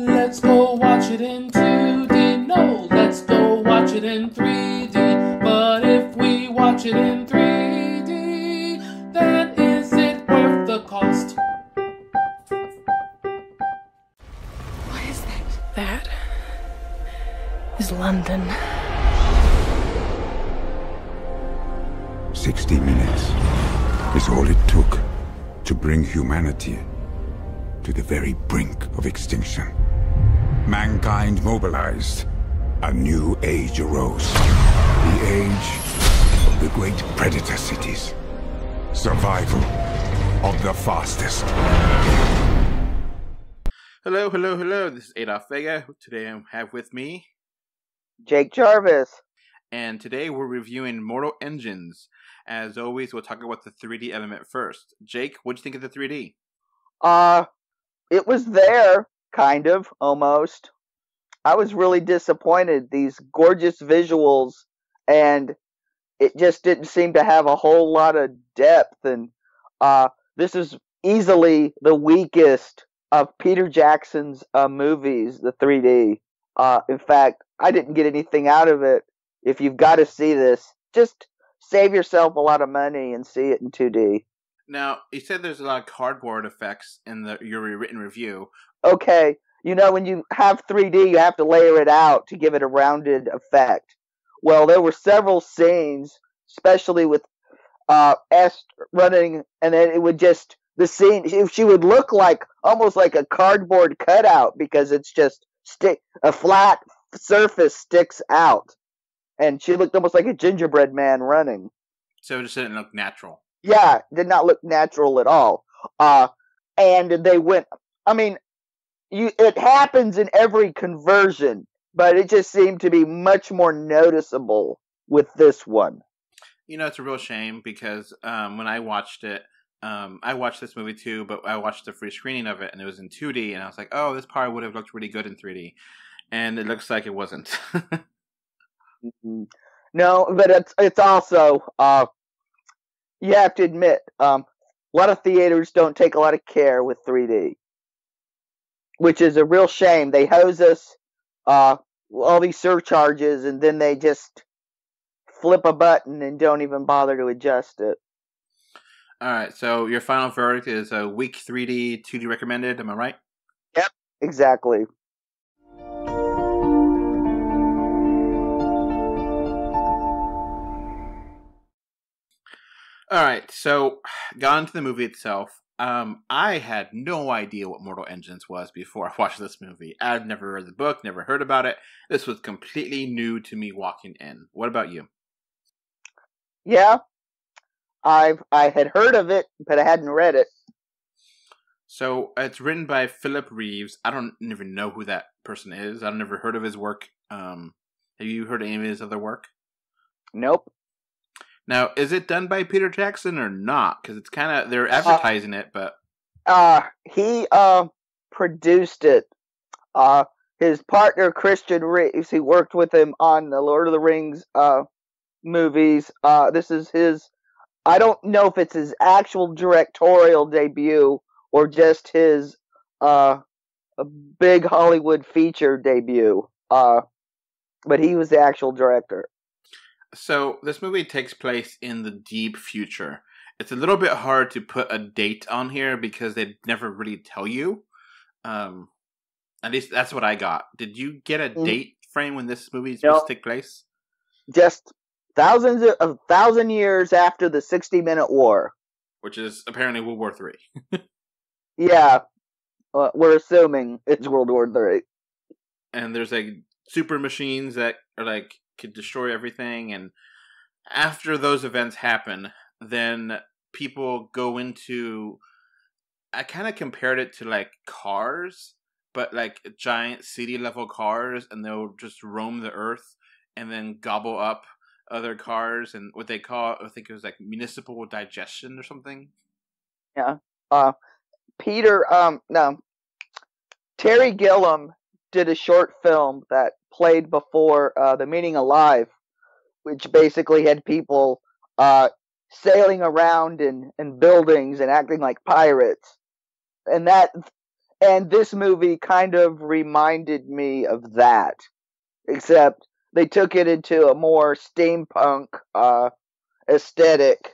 let's go watch it in 2D. No, let's go watch it in 3D. But if we watch it in 3D, then is it worth the cost? What is that? That is London. 60 minutes is all it took to bring humanity to the very brink of extinction. Mankind mobilized. A new age arose. The age of the great predator cities. Survival of the fastest. Hello, hello, hello. This is Adolf Vega. Today I have with me Jake Jarvis. And today we're reviewing Mortal Engines. As always, we'll talk about the 3D element first. Jake, what'd you think of the 3D? It was there, kind of, almost. I was really disappointed. These gorgeous visuals, and it just didn't seem to have a whole lot of depth. And this is easily the weakest of Peter Jackson's movies, the 3D. In fact, I didn't get anything out of it. If you've got to see this, just save yourself a lot of money and see it in 2D. Now, you said there's a lot of cardboard effects in your written review. Okay, you know, when you have 3D, you have to layer it out to give it a rounded effect. Well, there were several scenes, especially with S running, and then it would just, the scene, she would look like, almost like a cardboard cutout, because it's just, a flat surface sticks out. And she looked almost like a gingerbread man running. So it just didn't look natural. Yeah, did not look natural at all. And they went, I mean, it happens in every conversion, but it just seemed to be much more noticeable with this one. You know, it's a real shame because when I watched it, I watched this movie too, but I watched the free screening of it and it was in 2D, and I was like, oh, this part would have looked really good in 3D. And it looks like it wasn't. No, but it's also, you have to admit, a lot of theaters don't take a lot of care with 3D, which is a real shame. They hose us all these surcharges, and then they just flip a button and don't even bother to adjust it. All right, so your final verdict is a weak 3D, 2D recommended, am I right? Yep, exactly. All right, so got into the movie itself. I had no idea what Mortal Engines was before I watched this movie. I'd never read the book, never heard about it. This was completely new to me walking in. What about you? Yeah, I had heard of it, but I hadn't read it. So it's written by Philip Reeves. I don't even know who that person is. I've never heard of his work. Have you heard of any of his other work? Nope. Now, is it done by Peter Jackson or not? Because it's kind of, they're advertising it, but... He produced it. His partner, Christian Reeves, he worked with him on the Lord of the Rings movies. This is his, I don't know if it's his actual directorial debut or just his a big Hollywood feature debut. But he was the actual director. So, this movie takes place in the deep future. It's a little bit hard to put a date on here because they never really tell you. At least that's what I got. Did you get a date frame when this movie is supposed to take place? Just a thousand years after the 60-minute war. Which is apparently World War III. Yeah. We're assuming it's World War III. And there's like super machines that are like could destroy everything, and after those events happen, then people go into, I kind of compared it to like cars, but like giant city level cars, and they'll just roam the earth and then gobble up other cars, and what they call, I think it was like municipal digestion or something. Yeah. Terry Gilliam did a short film that played before The Meaning of Life, which basically had people sailing around in buildings and acting like pirates. And And this movie kind of reminded me of that, except they took it into a more steampunk aesthetic.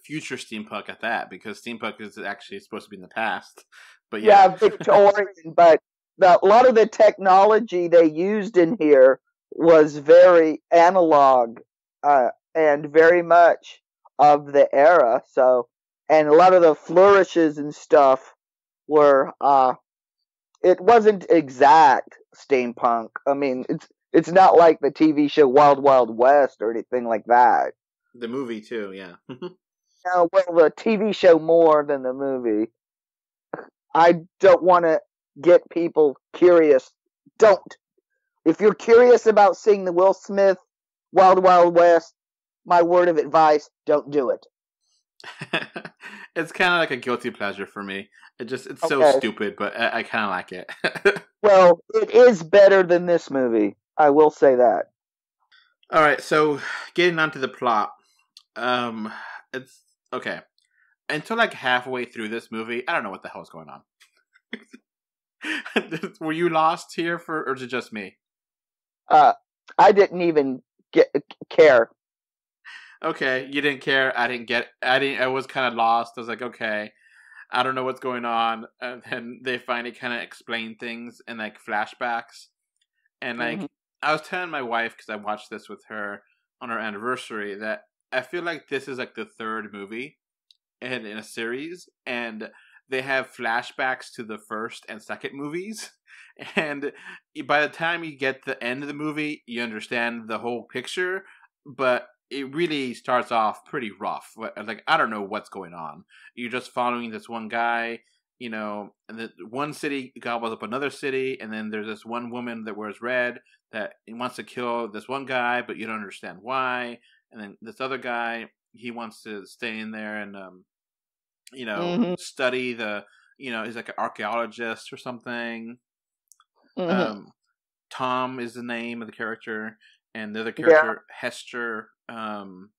Future steampunk at that, because steampunk is actually supposed to be in the past. But Yeah, yeah. Victorian, but a lot of the technology they used in here was very analog and very much of the era. So, and a lot of the flourishes and stuff were it wasn't exact steampunk. I mean, it's not like the TV show Wild Wild West or anything like that. The movie too, yeah. Well, the TV show more than the movie. I don't want to get people curious. Don't. If you're curious about seeing the Will Smith Wild Wild West, my word of advice, don't do it. It's kind of like a guilty pleasure for me. It's Okay. so stupid, but I kind of like it. Well, it is better than this movie. I will say that. All right, so getting onto the plot, it's okay. Until like halfway through this movie, I don't know what the hell's going on. Were you lost here or is it just me? I didn't even care. Okay, you didn't care. I was kind of lost. I was like, okay, I don't know what's going on. And then they finally kind of explain things in like flashbacks. And like, I was telling my wife, because I watched this with her on our anniversary, that I feel like this is like the third movie in a series, and they have flashbacks to the first and second movies. And by the time you get to the end of the movie, you understand the whole picture, but it really starts off pretty rough. Like, I don't know what's going on. You're just following this one guy, you know, and the one city gobbles up another city, and then there's this one woman that wears red that wants to kill this one guy, but you don't understand why. And then this other guy, he wants to stay in there and, you know, study he's like an archaeologist or something. Tom is the name of the character, and the other character, Hester, and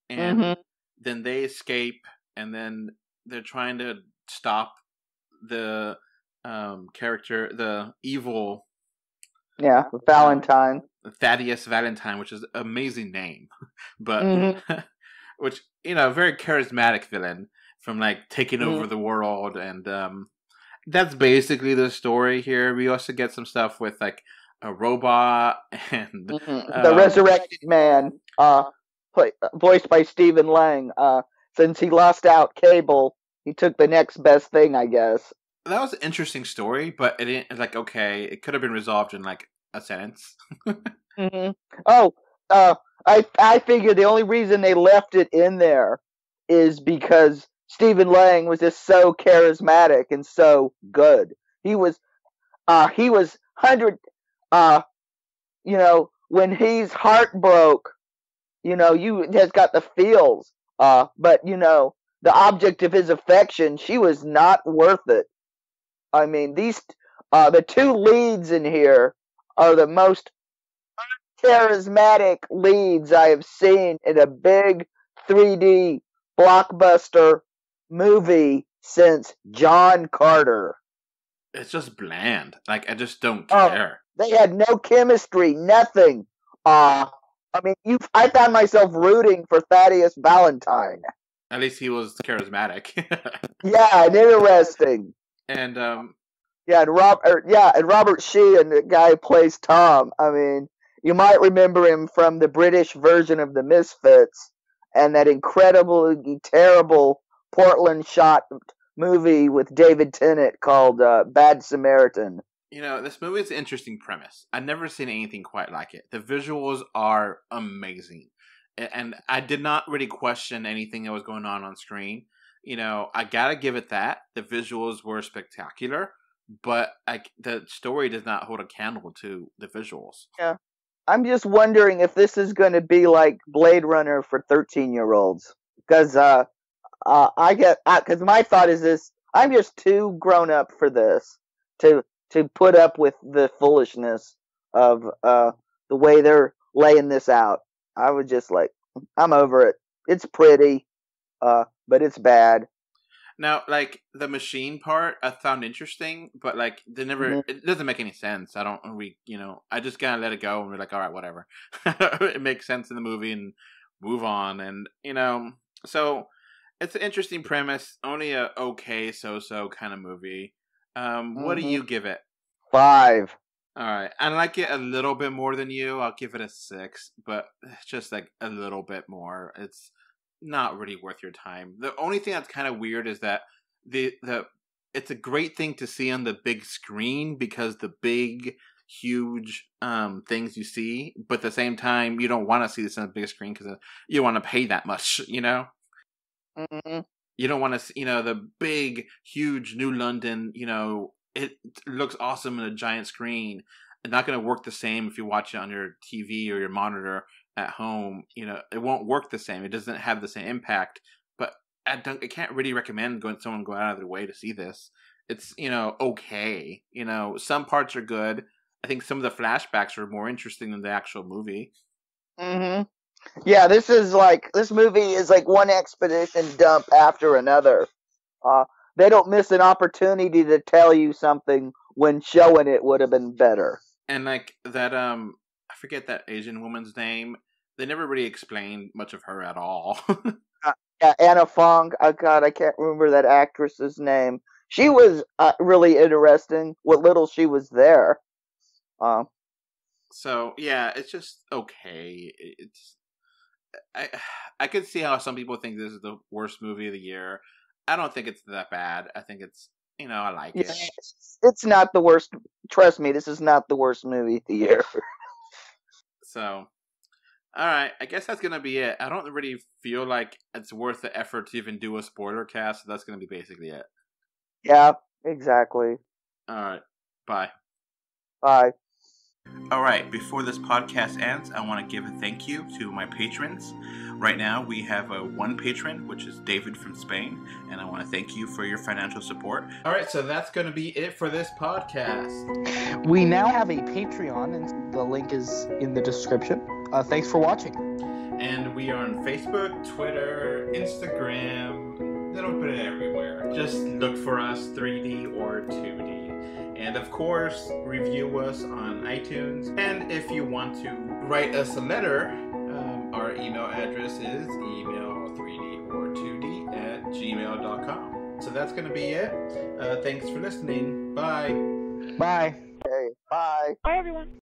then they escape, and then they're trying to stop the character, the evil Valentine. Thaddeus Valentine, which is an amazing name, but which, you know, very charismatic villain from like taking over the world, and that's basically the story here. We also get some stuff with like a robot and the resurrected man, voiced by Stephen Lang. Since he lost out Cable, he took the next best thing, I guess. That was an interesting story, but it didn't, like, okay, it could have been resolved in like a sentence. Oh, I figure the only reason they left it in there is because Stephen Lang was just so charismatic and so good. He was 100. You know, when his heart broke, you know, you just got the feels. But you know, the object of his affection, she was not worth it. I mean, the two leads in here are the most charismatic leads I have seen in a big 3D blockbuster movie since John Carter. It's just bland. Like, I just don't care. They had no chemistry, nothing. I mean, I found myself rooting for Thaddeus Valentine. At least he was charismatic. Yeah, and interesting. And and Robert Sheehan, the guy who plays Tom. I mean, you might remember him from the British version of The Misfits and that incredibly terrible Portland shot movie with David Tennant called Bad Samaritan. You know, this movie is an interesting premise. I've never seen anything quite like it. The visuals are amazing. And I did not really question anything that was going on screen. You know, I gotta give it that. The visuals were spectacular, but the story does not hold a candle to the visuals. Yeah. I'm just wondering if this is going to be like Blade Runner for 13-year-olds. Because because my thought is this: I'm just too grown up for this to put up with the foolishness of the way they're laying this out. I was just like, I'm over it. It's pretty, but it's bad. Now, like, the machine part I found interesting, but, like, it doesn't make any sense. I just kind of let it go and we're like, all right, whatever. It makes sense in the movie and move on. And, so it's an interesting premise, only a okay, so-so kind of movie. What do you give it? 5. All right. I like it a little bit more than you. I'll give it a 6, but just like a little bit more. It's not really worth your time. The only thing that's kind of weird is that it's a great thing to see on the big screen because the big, huge things you see, but at the same time, you don't want to see this on the big screen because you don't want to pay that much, Mm-hmm. You don't want to see, the big, huge New London, it looks awesome in a giant screen. It's not going to work the same if you watch it on your TV or your monitor at home. It won't work the same. It doesn't have the same impact. But I can't really recommend someone go out of their way to see this. It's, okay. Some parts are good. I think some of the flashbacks are more interesting than the actual movie. Mm-hmm. Yeah, this movie is like one expedition dump after another. They don't miss an opportunity to tell you something when showing it would have been better. And like that, I forget that Asian woman's name. They never really explained much of her at all. Yeah, Anna Fong. Oh God, I can't remember that actress's name. She was really interesting. What little she was there. So yeah, it's just okay. I could see how some people think this is the worst movie of the year. I don't think it's that bad. I think it's, I like it. It's not the worst. Trust me, this is not the worst movie of the year. So, alright, I guess that's going to be it. I don't really feel like it's worth the effort to even do a spoiler cast, so that's going to be basically it. Yeah, exactly. Alright, bye. Bye. Alright, before this podcast ends, I want to give a thank you to my patrons. Right now, we have one patron, which is David from Spain, and I want to thank you for your financial support. Alright, so that's going to be it for this podcast. We now have a Patreon, and the link is in the description. Thanks for watching. And we are on Facebook, Twitter, Instagram, a little bit everywhere. Just look for us, 3D or 2D. And of course, review us on iTunes. And if you want to write us a letter, our email address is email3dortwo2d@gmail.com. So that's going to be it. Thanks for listening. Bye. Bye. Okay, bye. Bye, everyone.